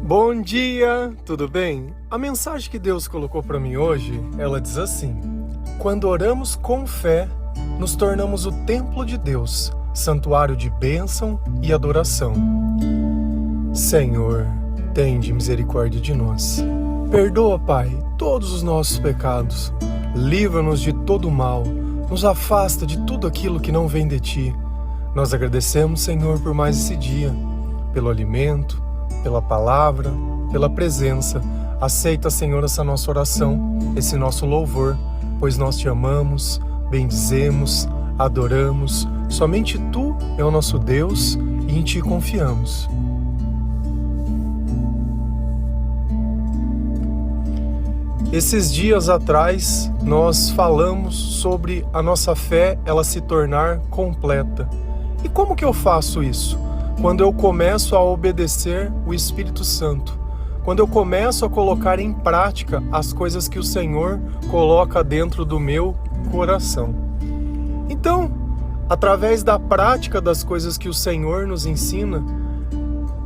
Bom dia, tudo bem? A mensagem que Deus colocou para mim hoje, ela diz assim: quando oramos com fé, nos tornamos o templo de Deus, santuário de bênção e adoração. Senhor, tende misericórdia de nós. Perdoa, Pai, todos os nossos pecados. Livra-nos de todo mal. Nos afasta de tudo aquilo que não vem de Ti. Nós agradecemos, Senhor, por mais esse dia, pelo alimento, pela palavra, pela presença. Aceita, Senhor, essa nossa oração, esse nosso louvor, pois nós Te amamos, bendizemos, adoramos. Somente Tu é o nosso Deus e em Ti confiamos. Esses dias atrás, nós falamos sobre a nossa fé, ela se tornar completa. E como que eu faço isso? Quando eu começo a obedecer o Espírito Santo. Quando eu começo a colocar em prática as coisas que o Senhor coloca dentro do meu coração. Então, através da prática das coisas que o Senhor nos ensina,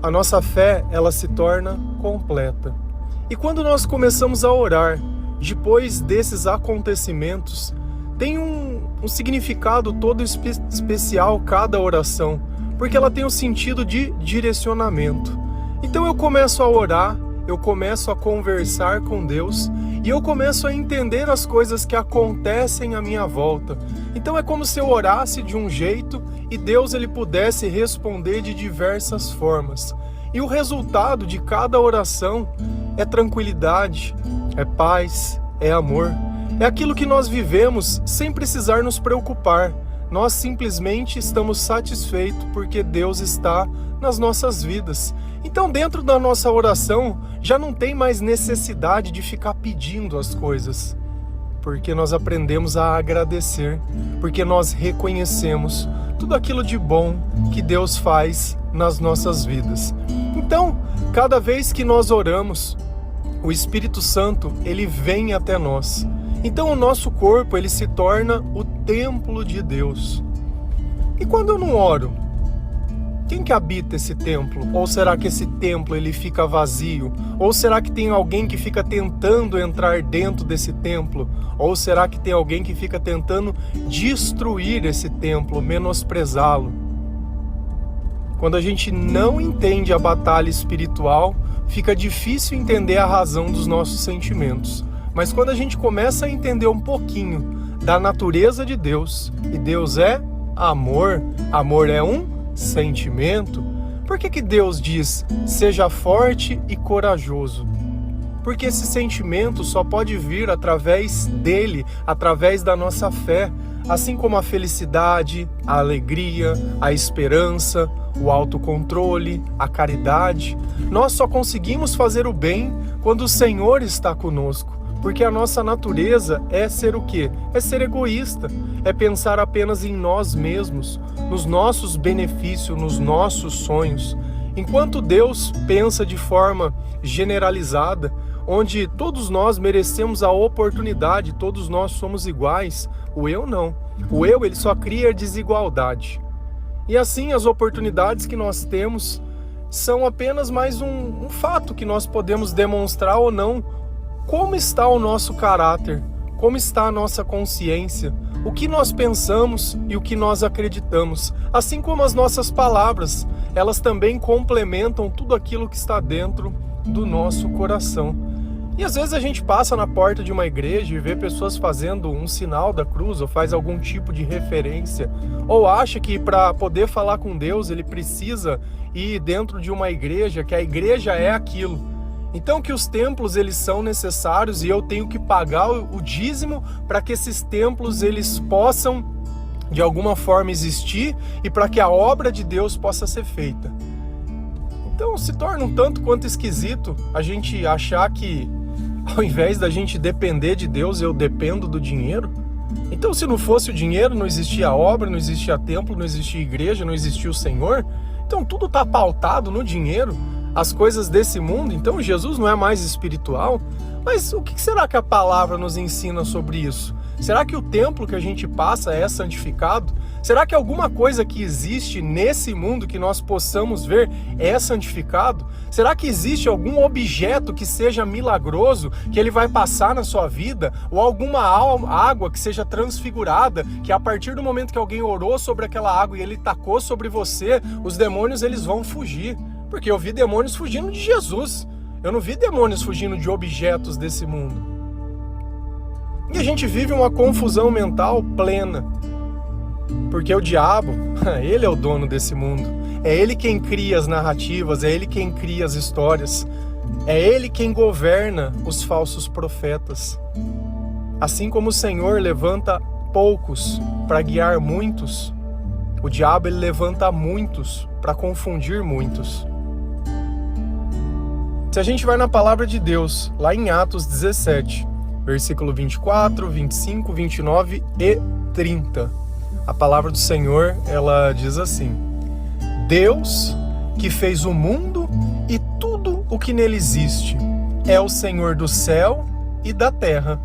a nossa fé, ela se torna completa. E quando nós começamos a orar, depois desses acontecimentos, tem um significado todo especial cada oração, porque ela tem um sentido de direcionamento. Então eu começo a orar, eu começo a conversar com Deus e eu começo a entender as coisas que acontecem à minha volta. Então é como se eu orasse de um jeito e Deus ele pudesse responder de diversas formas. E o resultado de cada oração é tranquilidade, é paz, é amor. É aquilo que nós vivemos sem precisar nos preocupar. Nós simplesmente estamos satisfeitos porque Deus está nas nossas vidas. Então, dentro da nossa oração, já não tem mais necessidade de ficar pedindo as coisas. Porque nós aprendemos a agradecer, porque nós reconhecemos tudo aquilo de bom que Deus faz nas nossas vidas. Então, cada vez que nós oramos, o Espírito Santo, ele vem até nós. Então o nosso corpo, ele se torna o templo de Deus. E quando eu não oro, quem que habita esse templo? Ou será que esse templo ele fica vazio? Ou será que tem alguém que fica tentando entrar dentro desse templo? Ou será que tem alguém que fica tentando destruir esse templo, menosprezá-lo? Quando a gente não entende a batalha espiritual, fica difícil entender a razão dos nossos sentimentos. Mas quando a gente começa a entender um pouquinho da natureza de Deus, e Deus é amor, amor é um sentimento, por que Deus diz, seja forte e corajoso? Porque esse sentimento só pode vir através dele, através da nossa fé, assim como a felicidade, a alegria, a esperança, o autocontrole, a caridade. Nós só conseguimos fazer o bem quando o Senhor está conosco. Porque a nossa natureza é ser o quê? É ser egoísta, é pensar apenas em nós mesmos, nos nossos benefícios, nos nossos sonhos. Enquanto Deus pensa de forma generalizada, onde todos nós merecemos a oportunidade, todos nós somos iguais, o eu não. O eu, ele só cria desigualdade. E assim as oportunidades que nós temos são apenas mais um fato que nós podemos demonstrar ou não como está o nosso caráter, como está a nossa consciência, o que nós pensamos e o que nós acreditamos, assim como as nossas palavras, elas também complementam tudo aquilo que está dentro do nosso coração. E às vezes a gente passa na porta de uma igreja e vê pessoas fazendo um sinal da cruz ou faz algum tipo de referência, ou acha que para poder falar com Deus ele precisa ir dentro de uma igreja, que a igreja é aquilo. Então que os templos eles são necessários e eu tenho que pagar o dízimo para que esses templos eles possam de alguma forma existir e para que a obra de Deus possa ser feita. Então se torna um tanto quanto esquisito a gente achar que ao invés da gente depender de Deus, eu dependo do dinheiro. Então se não fosse o dinheiro, não existia obra, não existia templo, não existia igreja, não existia o Senhor. Então tudo está pautado no dinheiro. As coisas desse mundo, então Jesus não é mais espiritual, mas o que será que a palavra nos ensina sobre isso? Será que o templo que a gente passa é santificado? Será que alguma coisa que existe nesse mundo que nós possamos ver é santificado? Será que existe algum objeto que seja milagroso, que ele vai passar na sua vida? Ou alguma água que seja transfigurada, que a partir do momento que alguém orou sobre aquela água e ele tacou sobre você, os demônios eles vão fugir? Porque eu vi demônios fugindo de Jesus. Eu não vi demônios fugindo de objetos desse mundo. E a gente vive uma confusão mental plena. Porque o diabo, ele é o dono desse mundo. É ele quem cria as narrativas, é ele quem cria as histórias. É ele quem governa os falsos profetas. Assim como o Senhor levanta poucos para guiar muitos, o diabo ele levanta muitos para confundir muitos. Se a gente vai na palavra de Deus, lá em Atos 17, versículo 24, 25, 29 e 30, a palavra do Senhor, ela diz assim: Deus, que fez o mundo e tudo o que nele existe, é o Senhor do céu e da terra,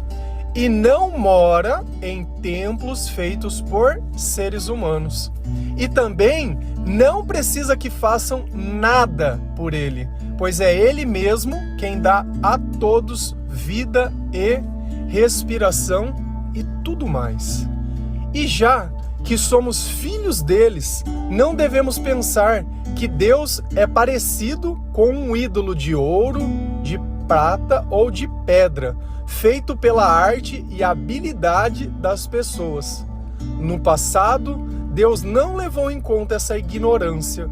e não mora em templos feitos por seres humanos. E também não precisa que façam nada por ele, pois é ele mesmo quem dá a todos vida e respiração e tudo mais. E já que somos filhos deles, não devemos pensar que Deus é parecido com um ídolo de ouro, de prata ou de pedra, feito pela arte e habilidade das pessoas. No passado, Deus não levou em conta essa ignorância,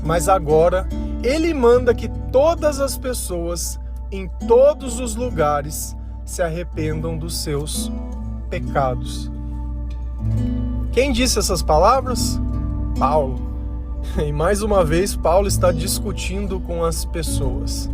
mas agora Ele manda que todas as pessoas, em todos os lugares, se arrependam dos seus pecados. Quem disse essas palavras? Paulo. E mais uma vez, Paulo está discutindo com as pessoas.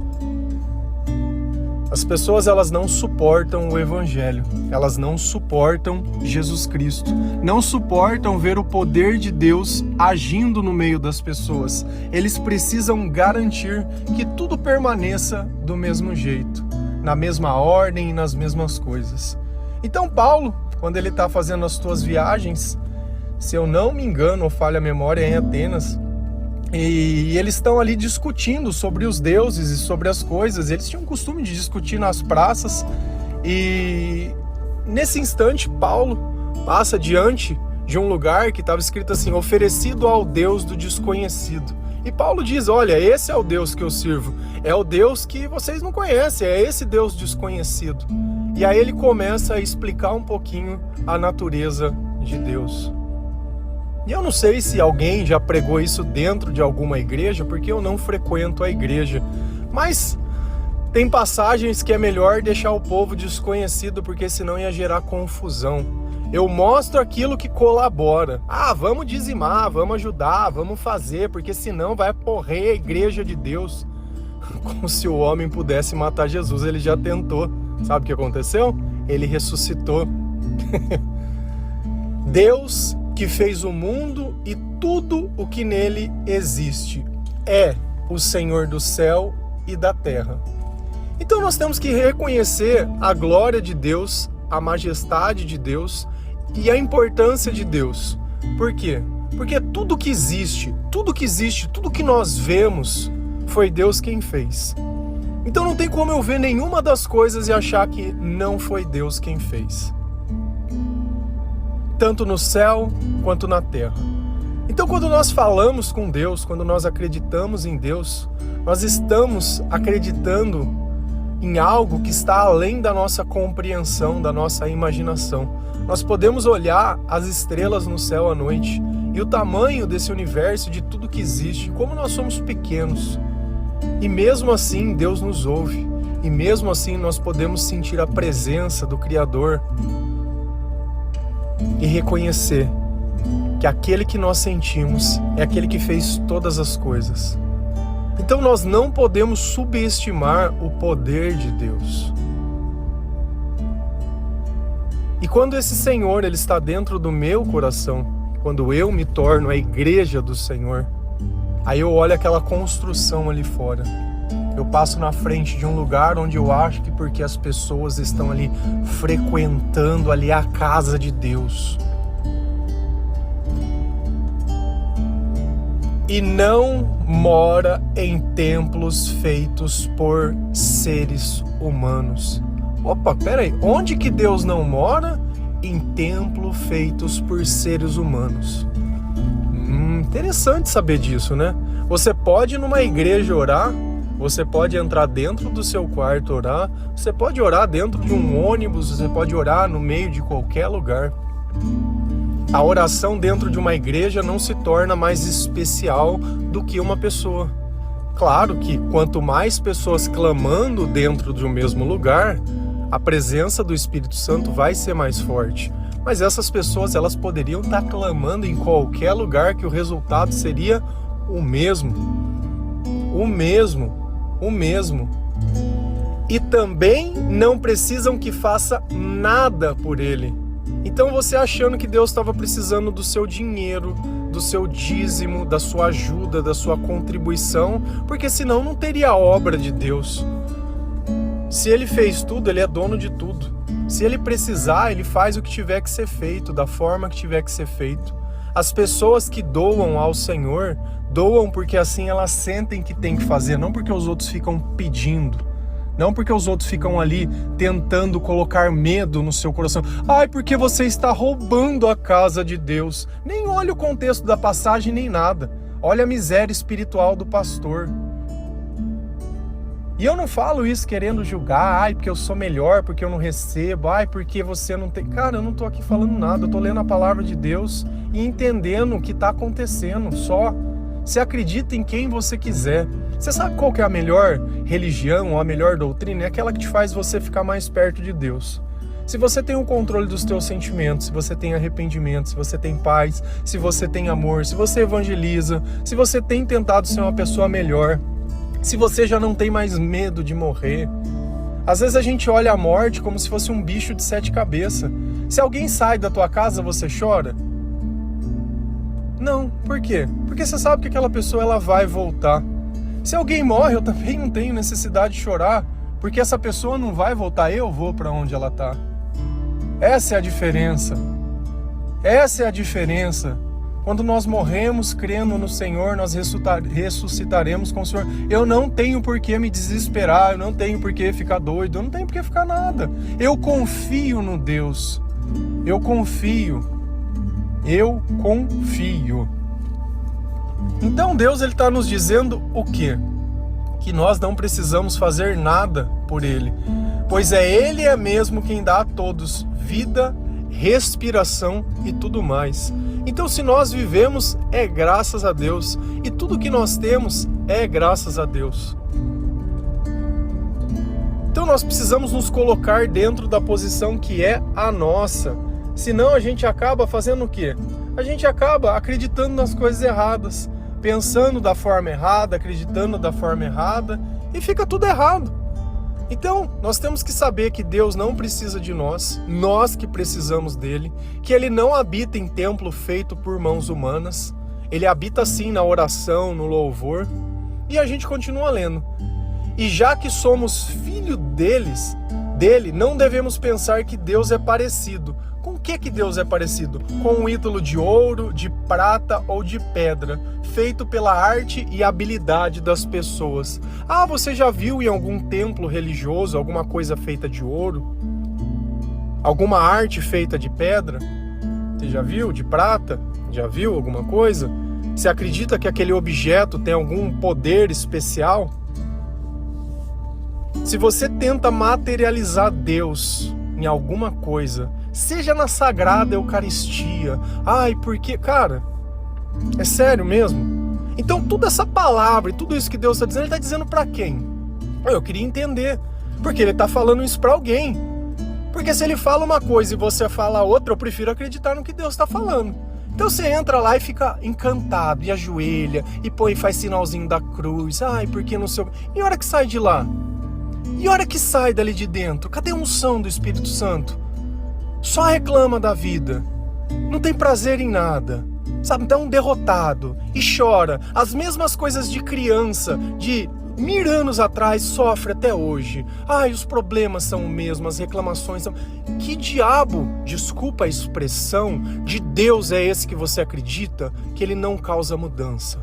As pessoas, elas não suportam o Evangelho, elas não suportam Jesus Cristo, não suportam ver o poder de Deus agindo no meio das pessoas. Eles precisam garantir que tudo permaneça do mesmo jeito, na mesma ordem e nas mesmas coisas. Então Paulo, quando ele está fazendo as suas viagens, se eu não me engano, ou falha a memória, é em Atenas, e eles estão ali discutindo sobre os deuses e sobre as coisas. Eles tinham o costume de discutir nas praças, e nesse instante Paulo passa diante de um lugar que estava escrito assim: oferecido ao Deus do desconhecido. E Paulo diz: olha, esse é o Deus que eu sirvo, é o Deus que vocês não conhecem, é esse Deus desconhecido. E aí ele começa a explicar um pouquinho a natureza de Deus. E eu não sei se alguém já pregou isso dentro de alguma igreja, porque eu não frequento a igreja. Mas tem passagens que é melhor deixar o povo desconhecido, porque senão ia gerar confusão. Eu mostro aquilo que colabora. Ah, vamos dizimar, vamos ajudar, vamos fazer, porque senão vai morrer a igreja de Deus. Como se o homem pudesse matar Jesus, ele já tentou. Sabe o que aconteceu? Ele ressuscitou. Deus, que fez o mundo e tudo o que nele existe, é o Senhor do céu e da terra. Então nós temos que reconhecer a glória de Deus, a majestade de Deus e a importância de Deus. Por quê? Porque tudo que existe, tudo que nós vemos, foi Deus quem fez. Então não tem como eu ver nenhuma das coisas e achar que não foi Deus quem fez. Tanto no céu quanto na terra. Então quando nós falamos com Deus, quando nós acreditamos em Deus, nós estamos acreditando em algo que está além da nossa compreensão, da nossa imaginação. Nós podemos olhar as estrelas no céu à noite e o tamanho desse universo, de tudo que existe, como nós somos pequenos. E mesmo assim Deus nos ouve, e mesmo assim nós podemos sentir a presença do Criador e reconhecer que aquele que nós sentimos é aquele que fez todas as coisas. Então nós não podemos subestimar o poder de Deus. E quando esse Senhor ele está dentro do meu coração, quando eu me torno a igreja do Senhor, aí eu olho aquela construção ali fora Eu passo na frente de um lugar onde eu acho que porque as pessoas estão ali frequentando ali a casa de Deus. E não mora em templos feitos por seres humanos. Opa, peraí, onde que Deus não mora? Em templos feitos por seres humanos. Interessante saber disso, né? Você pode ir numa igreja orar, você pode entrar dentro do seu quarto orar, você pode orar dentro de um ônibus, você pode orar no meio de qualquer lugar. A oração dentro de uma igreja não se torna mais especial do que uma pessoa. Claro que quanto mais pessoas clamando dentro de um mesmo lugar, a presença do Espírito Santo vai ser mais forte. Mas essas pessoas, elas poderiam estar clamando em qualquer lugar que o resultado seria o mesmo. O mesmo. E também não precisam que faça nada por ele. Então você achando que Deus estava precisando do seu dinheiro, do seu dízimo, da sua ajuda, da sua contribuição, porque senão não teria a obra de Deus. Se ele fez tudo, ele é dono de tudo. Se ele precisar, ele faz o que tiver que ser feito, da forma que tiver que ser feito. As pessoas que doam ao Senhor, doam porque assim elas sentem que tem que fazer, não porque os outros ficam pedindo. Não porque os outros ficam ali tentando colocar medo no seu coração. Ai, porque você está roubando a casa de Deus. Nem olha o contexto da passagem, nem nada. Olha a miséria espiritual do pastor. E eu não falo isso querendo julgar. Ai, porque eu sou melhor, porque eu não recebo. Ai, porque você não tem... Cara, eu não estou aqui falando nada. Eu estou lendo a palavra de Deus e entendendo o que está acontecendo. Só. Você acredita em quem você quiser. Você sabe qual que é a melhor religião ou a melhor doutrina? É aquela que te faz você ficar mais perto de Deus. Se você tem o controle dos teus sentimentos, se você tem arrependimento, se você tem paz, se você tem amor, se você evangeliza, se você tem tentado ser uma pessoa melhor, se você já não tem mais medo de morrer. Às vezes a gente olha a morte como se fosse um bicho de 7 cabeças. Se alguém sai da tua casa, você chora? Não. Por quê? Porque você sabe que aquela pessoa ela vai voltar. Se alguém morre, eu também não tenho necessidade de chorar, porque essa pessoa não vai voltar, eu vou para onde ela está. Essa é a diferença. Essa é a diferença. Quando nós morremos crendo no Senhor, nós ressuscitaremos com o Senhor. Eu não tenho por que me desesperar, eu não tenho por que ficar doido, eu não tenho por que ficar nada. Eu confio no Deus. Eu confio. Então Deus está nos dizendo o quê? Que nós não precisamos fazer nada por Ele, pois Ele é mesmo quem dá a todos vida, respiração e tudo mais. Então se nós vivemos, é graças a Deus, e tudo que nós temos é graças a Deus. Então nós precisamos nos colocar dentro da posição que é a nossa, senão a gente acaba fazendo o quê? A gente acaba acreditando nas coisas erradas, pensando da forma errada, acreditando da forma errada, e fica tudo errado. Então, nós temos que saber que Deus não precisa de nós que precisamos dele, que ele não habita em templo feito por mãos humanas, ele habita sim na oração, no louvor, e a gente continua lendo. E já que somos filho dele, não devemos pensar que Deus é parecido. Com o que Deus é parecido? Com um ídolo de ouro, de prata ou de pedra, feito pela arte e habilidade das pessoas. Ah, você já viu em algum templo religioso alguma coisa feita de ouro? Alguma arte feita de pedra? Você já viu? De prata? Já viu alguma coisa? Você acredita que aquele objeto tem algum poder especial? Se você tenta materializar Deus em alguma coisa, seja na Sagrada Eucaristia, porque, cara, é sério mesmo? Então toda essa palavra e tudo isso que Deus está dizendo, ele está dizendo para quem? Eu queria entender, porque ele está falando isso para alguém. Porque se ele fala uma coisa e você fala outra, eu prefiro acreditar no que Deus está falando. Então você entra lá e fica encantado, e ajoelha, e faz sinalzinho da cruz, porque não sei... E a hora que sai de lá? E a hora que sai dali de dentro? Cadê a unção do Espírito Santo? Só reclama da vida, não tem prazer em nada, sabe? Então derrotado, e chora, as mesmas coisas de criança, de mil anos atrás sofre até hoje. Ai, os problemas são os mesmos, as reclamações são... Que diabo, desculpa a expressão, de Deus é esse que você acredita que ele não causa mudança?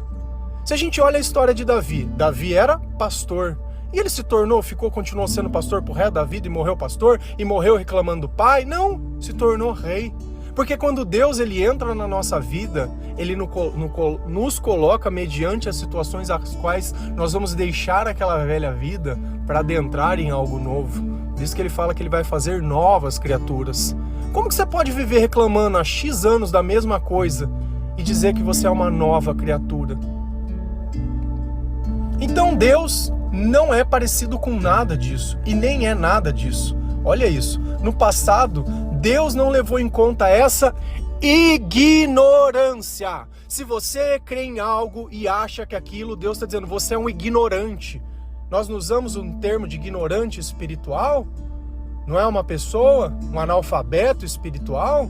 Se a gente olha a história de Davi, Davi era pastor. E ele se continuou sendo pastor pro resto da vida e morreu pastor? E morreu reclamando do pai? Não, se tornou rei. Porque quando Deus ele entra na nossa vida, ele nos coloca mediante as situações as quais nós vamos deixar aquela velha vida para adentrar em algo novo. Diz que ele fala que ele vai fazer novas criaturas. Como que você pode viver reclamando há X anos da mesma coisa e dizer que você é uma nova criatura? Então Deus não é parecido com nada disso e nem é nada disso. Olha isso, no passado, Deus não levou em conta essa ignorância. Se você crê em algo e acha que aquilo, Deus está dizendo, você é um ignorante. Nós não usamos um termo de ignorante espiritual? Não é uma pessoa, um analfabeto espiritual?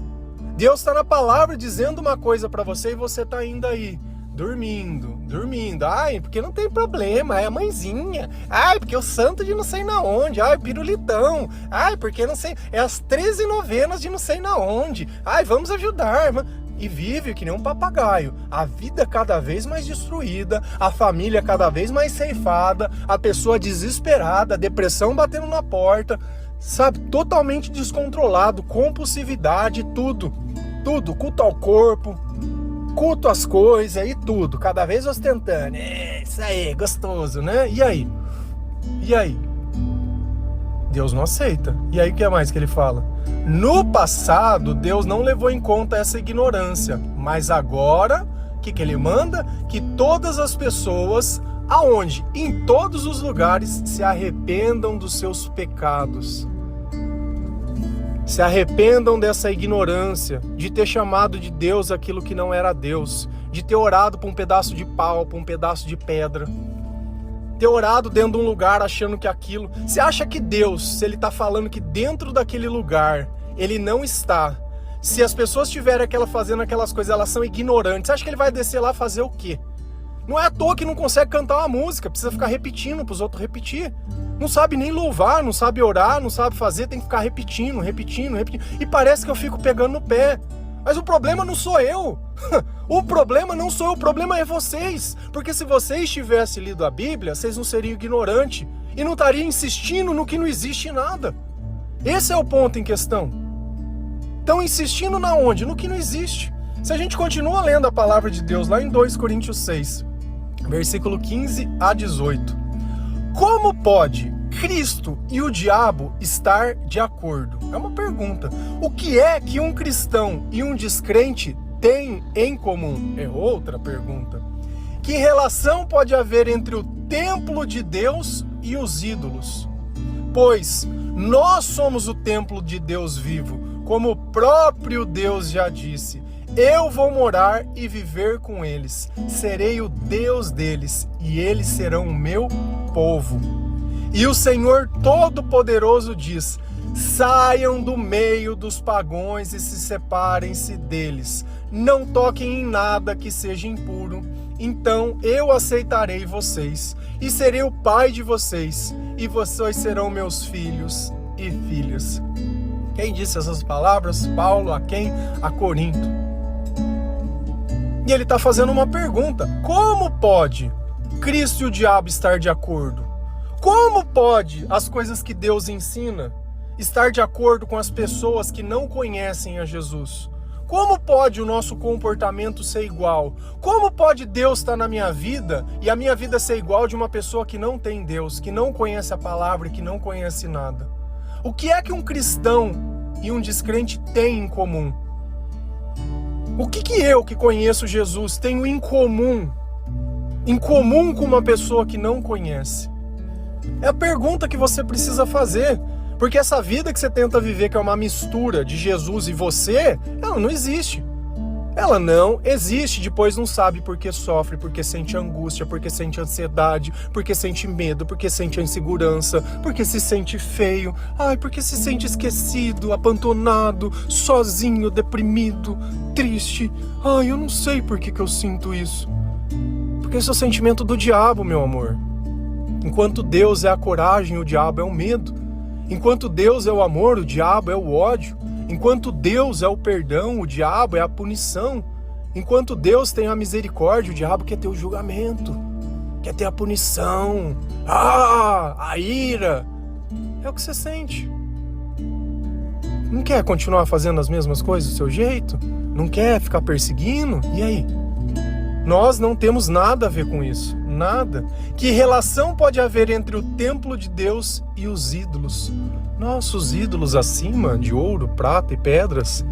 Deus está na palavra dizendo uma coisa para você e você está indo aí. Dormindo. Ai, porque não tem problema, é a mãezinha. Ai, porque o santo de não sei na onde. Ai, pirulitão. Ai, porque não sei, é as 13 novenas de não sei na onde. Ai, vamos ajudar. E vive que nem um papagaio. A vida cada vez mais destruída, a família cada vez mais ceifada, a pessoa desesperada, a depressão batendo na porta, sabe? Totalmente descontrolado, compulsividade, tudo. Tudo, culto ao corpo, culto às coisas e tudo, cada vez ostentando. Isso aí, gostoso, né? E aí? Deus não aceita. E aí o que mais que ele fala? No passado, Deus não levou em conta essa ignorância, mas agora, o que ele manda? Que todas as pessoas, aonde? Em todos os lugares, se arrependam dos seus pecados. Se arrependam dessa ignorância, de ter chamado de Deus aquilo que não era Deus, de ter orado por um pedaço de pau, por um pedaço de pedra, ter orado dentro de um lugar achando que aquilo... Você acha que Deus, se ele está falando que dentro daquele lugar ele não está, se as pessoas estiverem fazendo aquelas coisas, elas são ignorantes, você acha que ele vai descer lá fazer o quê? Não é à toa que não consegue cantar uma música, precisa ficar repetindo para os outros repetir. Não sabe nem louvar, não sabe orar, não sabe fazer, tem que ficar repetindo. E parece que eu fico pegando no pé. Mas o problema não sou eu. O problema não sou eu, o problema é vocês. Porque se vocês tivessem lido a Bíblia, vocês não seriam ignorantes. E não estariam insistindo no que não existe nada. Esse é o ponto em questão. Estão insistindo na onde? No que não existe. Se a gente continua lendo a palavra de Deus lá em 2 Coríntios 6, versículo 15 a 18. Como pode Cristo e o diabo estar de acordo? É uma pergunta. O que é que um cristão e um descrente têm em comum? É outra pergunta. Que relação pode haver entre o templo de Deus e os ídolos? Pois nós somos o templo de Deus vivo, como o próprio Deus já disse. Eu vou morar e viver com eles, serei o Deus deles, e eles serão o meu povo. E o Senhor Todo-Poderoso diz, saiam do meio dos pagãos e se separem-se deles. Não toquem em nada que seja impuro. Então eu aceitarei vocês, e serei o pai de vocês, e vocês serão meus filhos e filhas. Quem disse essas palavras? Paulo. A quem? A Corinto. E ele está fazendo uma pergunta. Como pode Cristo e o diabo estar de acordo? Como pode as coisas que Deus ensina estar de acordo com as pessoas que não conhecem a Jesus? Como pode o nosso comportamento ser igual? Como pode Deus estar na minha vida e a minha vida ser igual de uma pessoa que não tem Deus, que não conhece a palavra e que não conhece nada? O que é que um cristão e um descrente têm em comum? O que eu, que conheço Jesus, tenho em comum com uma pessoa que não conhece? É a pergunta que você precisa fazer, porque essa vida que você tenta viver, que é uma mistura de Jesus e você, ela não existe. Ela não existe, depois não sabe porque sofre, porque sente angústia, porque sente ansiedade, porque sente medo, porque sente insegurança, porque se sente feio, porque se sente esquecido, abandonado, sozinho, deprimido, triste. Eu não sei por que eu sinto isso. Porque esse é o sentimento do diabo, meu amor. Enquanto Deus é a coragem, o diabo é o medo. Enquanto Deus é o amor, o diabo é o ódio. Enquanto Deus é o perdão, o diabo é a punição. Enquanto Deus tem a misericórdia, o diabo quer ter o julgamento, quer ter a punição, a ira. É o que você sente. Não quer continuar fazendo as mesmas coisas do seu jeito? Não quer ficar perseguindo? E aí? Nós não temos nada a ver com isso. Nada. Que relação pode haver entre o templo de Deus e os ídolos? Nossos ídolos acima de ouro, prata e pedras.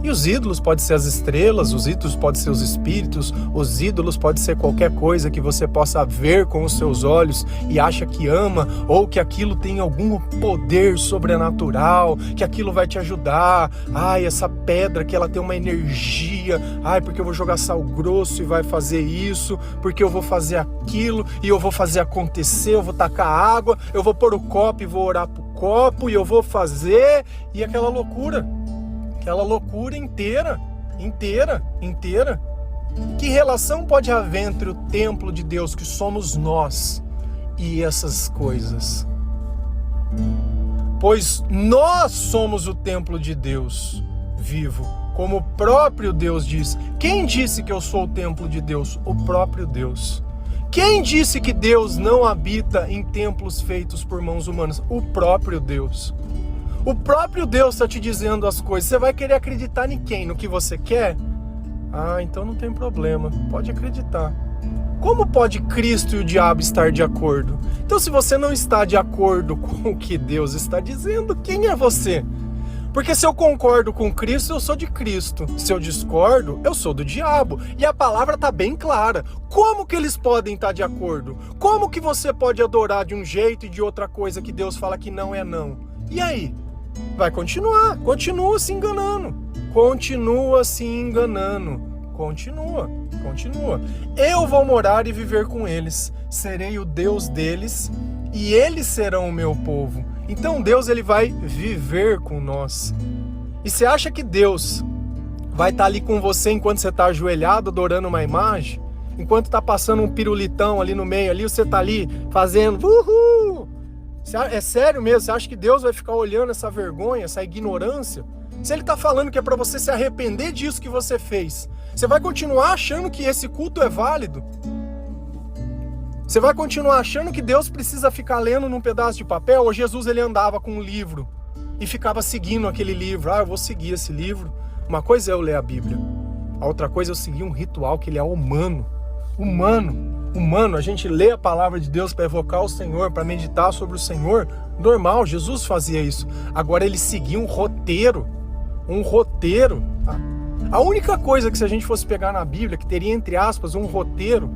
E os ídolos podem ser as estrelas, os ídolos podem ser os espíritos, os ídolos podem ser qualquer coisa que você possa ver com os seus olhos e acha que ama, ou que aquilo tem algum poder sobrenatural, que aquilo vai te ajudar. Ai, essa pedra que ela tem uma energia, ai, porque eu vou jogar sal grosso e vai fazer isso, porque eu vou fazer aquilo e eu vou fazer acontecer, eu vou tacar água, eu vou pôr o copo e vou orar pro copo e eu vou fazer, e aquela loucura inteira. Que relação pode haver entre o templo de Deus, que somos nós, e essas coisas? Pois nós somos o templo de Deus vivo, como o próprio Deus diz. Quem disse que eu sou o templo de Deus? O próprio Deus. Quem disse que Deus não habita em templos feitos por mãos humanas? O próprio Deus. O próprio Deus está te dizendo as coisas. Você vai querer acreditar em quem? No que você quer? Ah, então não tem problema. Pode acreditar. Como pode Cristo e o diabo estar de acordo? Então, se você não está de acordo com o que Deus está dizendo, quem é você? Porque se eu concordo com Cristo, eu sou de Cristo. Se eu discordo, eu sou do diabo. E a palavra está bem clara. Como que eles podem estar de acordo? Como que você pode adorar de um jeito e de outra coisa que Deus fala que não é não? E aí? Vai continuar, continua se enganando, continua. Eu vou morar e viver com eles, serei o Deus deles e eles serão o meu povo. Então Deus, ele vai viver com nós. E você acha que Deus vai estar ali com você enquanto você está ajoelhado adorando uma imagem? Enquanto está passando um pirulitão ali no meio, ali você está ali fazendo uhul! É sério mesmo? Você acha que Deus vai ficar olhando essa vergonha, essa ignorância? Se ele está falando que é para você se arrepender disso que você fez, você vai continuar achando que esse culto é válido? Você vai continuar achando que Deus precisa ficar lendo num pedaço de papel? Ou Jesus, ele andava com um livro e ficava seguindo aquele livro? Ah, eu vou seguir esse livro. Uma coisa é eu ler a Bíblia, a outra coisa é eu seguir um ritual que ele é humano. A gente lê a palavra de Deus para evocar o Senhor, para meditar sobre o Senhor, normal, Jesus fazia isso. Agora ele seguia um roteiro. A única coisa que, se a gente fosse pegar na Bíblia, que teria entre aspas um roteiro,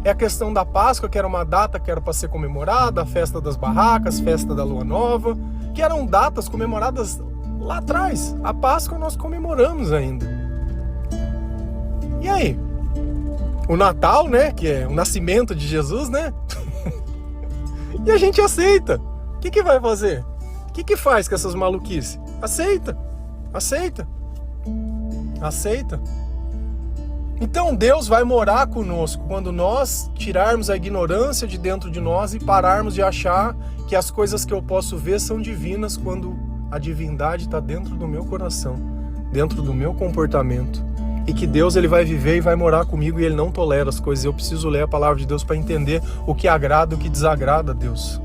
é a questão da Páscoa, que era uma data que era para ser comemorada, a festa das barracas, festa da lua nova, que eram datas comemoradas lá atrás. A Páscoa nós comemoramos ainda. E aí? O Natal, né, que é o nascimento de Jesus, né? E a gente aceita. O que vai fazer? O que faz com essas maluquices? Aceita. Então Deus vai morar conosco quando nós tirarmos a ignorância de dentro de nós e pararmos de achar que as coisas que eu posso ver são divinas, quando a divindade está dentro do meu coração, dentro do meu comportamento. E que Deus, ele vai viver e vai morar comigo, e ele não tolera as coisas. Eu preciso ler a palavra de Deus para entender o que agrada e o que desagrada a Deus.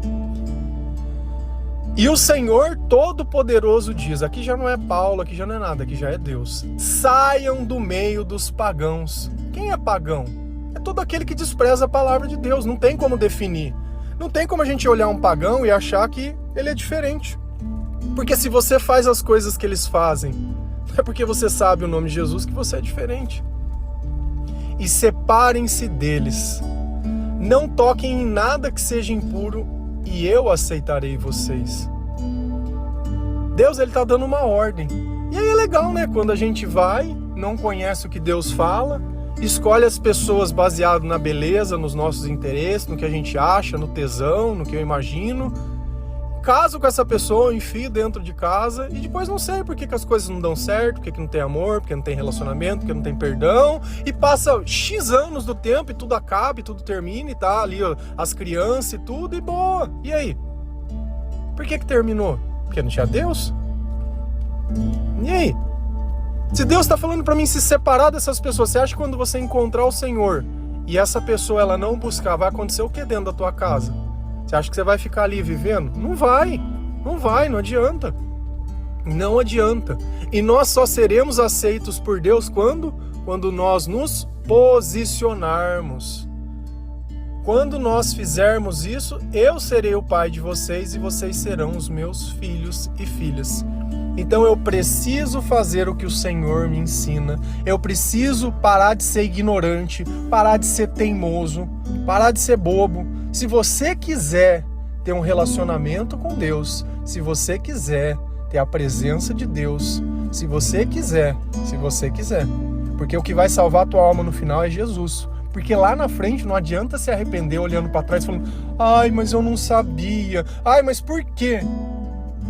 E o Senhor Todo-Poderoso diz, aqui já não é Paulo, aqui já não é nada, aqui já é Deus: saiam do meio dos pagãos. Quem é pagão? É todo aquele que despreza a palavra de Deus. Não tem como definir. Não tem como a gente olhar um pagão e achar que ele é diferente. Porque se você faz as coisas que eles fazem, é porque você sabe o nome de Jesus que você é diferente. E separem-se deles. Não toquem em nada que seja impuro e eu aceitarei vocês. Deus, ele está dando uma ordem. E aí é legal, né? Quando a gente vai, não conhece o que Deus fala, escolhe as pessoas baseado na beleza, nos nossos interesses, no que a gente acha, no tesão, no que eu imagino. caso com essa pessoa, enfio dentro de casa e depois não sei por que as coisas não dão certo, por que não tem amor, porque não tem relacionamento, porque não tem perdão, e passa X anos do tempo e tudo acaba e tudo termina e tá ali ó, as crianças e tudo e boa. E aí? Por que terminou? Porque não tinha Deus? E aí? Se Deus está falando para mim se separar dessas pessoas, você acha que quando você encontrar o Senhor e essa pessoa ela não buscar, vai acontecer o que dentro da tua casa? Você acha que você vai ficar ali vivendo? Não vai, não adianta. Não adianta. E nós só seremos aceitos por Deus quando nós nos posicionarmos. Quando nós fizermos isso, eu serei o pai de vocês e vocês serão os meus filhos e filhas. Então eu preciso fazer o que o Senhor me ensina. Eu preciso parar de ser ignorante, parar de ser teimoso, parar de ser bobo. Se você quiser ter um relacionamento com Deus, se você quiser ter a presença de Deus, se você quiser. Porque o que vai salvar a tua alma no final é Jesus. Porque lá na frente não adianta se arrepender olhando para trás falando: ai, mas eu não sabia. Ai, mas por quê?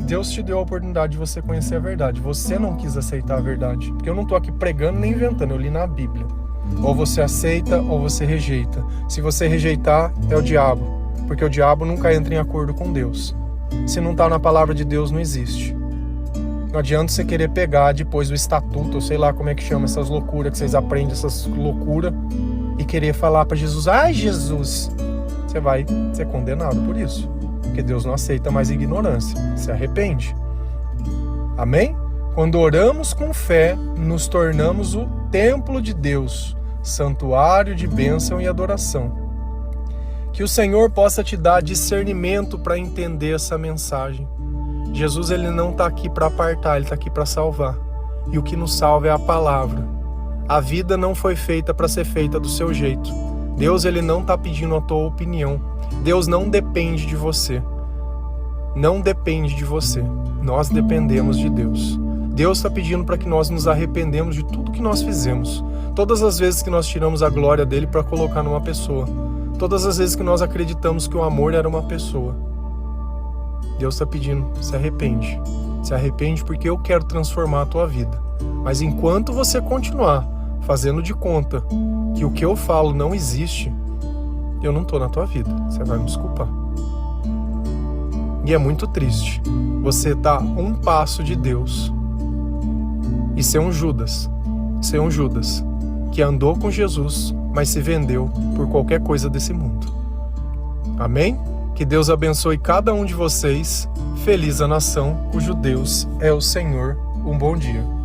Deus te deu a oportunidade de você conhecer a verdade. Você não quis aceitar a verdade. Porque eu não estou aqui pregando nem inventando, eu li na Bíblia. Ou você aceita ou você rejeita. Se você rejeitar, é o diabo. Porque o diabo nunca entra em acordo com Deus. Se não está na palavra de Deus, não existe. Não adianta você querer pegar depois o estatuto, ou sei lá como é que chama essas loucuras que vocês aprendem, essas loucuras, e querer falar para Jesus: ai, Jesus, você vai ser condenado por isso. Porque Deus não aceita mais ignorância. Se arrepende. Amém? Quando oramos com fé, nos tornamos o templo de Deus, santuário de bênção e adoração. Que o Senhor possa te dar discernimento para entender essa mensagem. Jesus ele não está aqui para apartar, ele está aqui para salvar. E o que nos salva é a palavra. A vida não foi feita para ser feita do seu jeito. Deus ele não está pedindo a tua opinião. Deus não depende de você. Não depende de você. Nós dependemos de Deus. Deus está pedindo para que nós nos arrependemos de tudo que nós fizemos. Todas as vezes que nós tiramos a glória dele para colocar numa pessoa. Todas as vezes que nós acreditamos que o amor era uma pessoa. Deus está pedindo: se arrepende. Se arrepende porque eu quero transformar a tua vida. Mas enquanto você continuar fazendo de conta que o que eu falo não existe, eu não estou na tua vida. Você vai me desculpar. E é muito triste você estar um passo de Deus e ser um Judas. Ser um Judas que andou com Jesus, mas se vendeu por qualquer coisa desse mundo. Amém? Que Deus abençoe cada um de vocês. Feliz a nação cujo Deus é o Senhor. Um bom dia.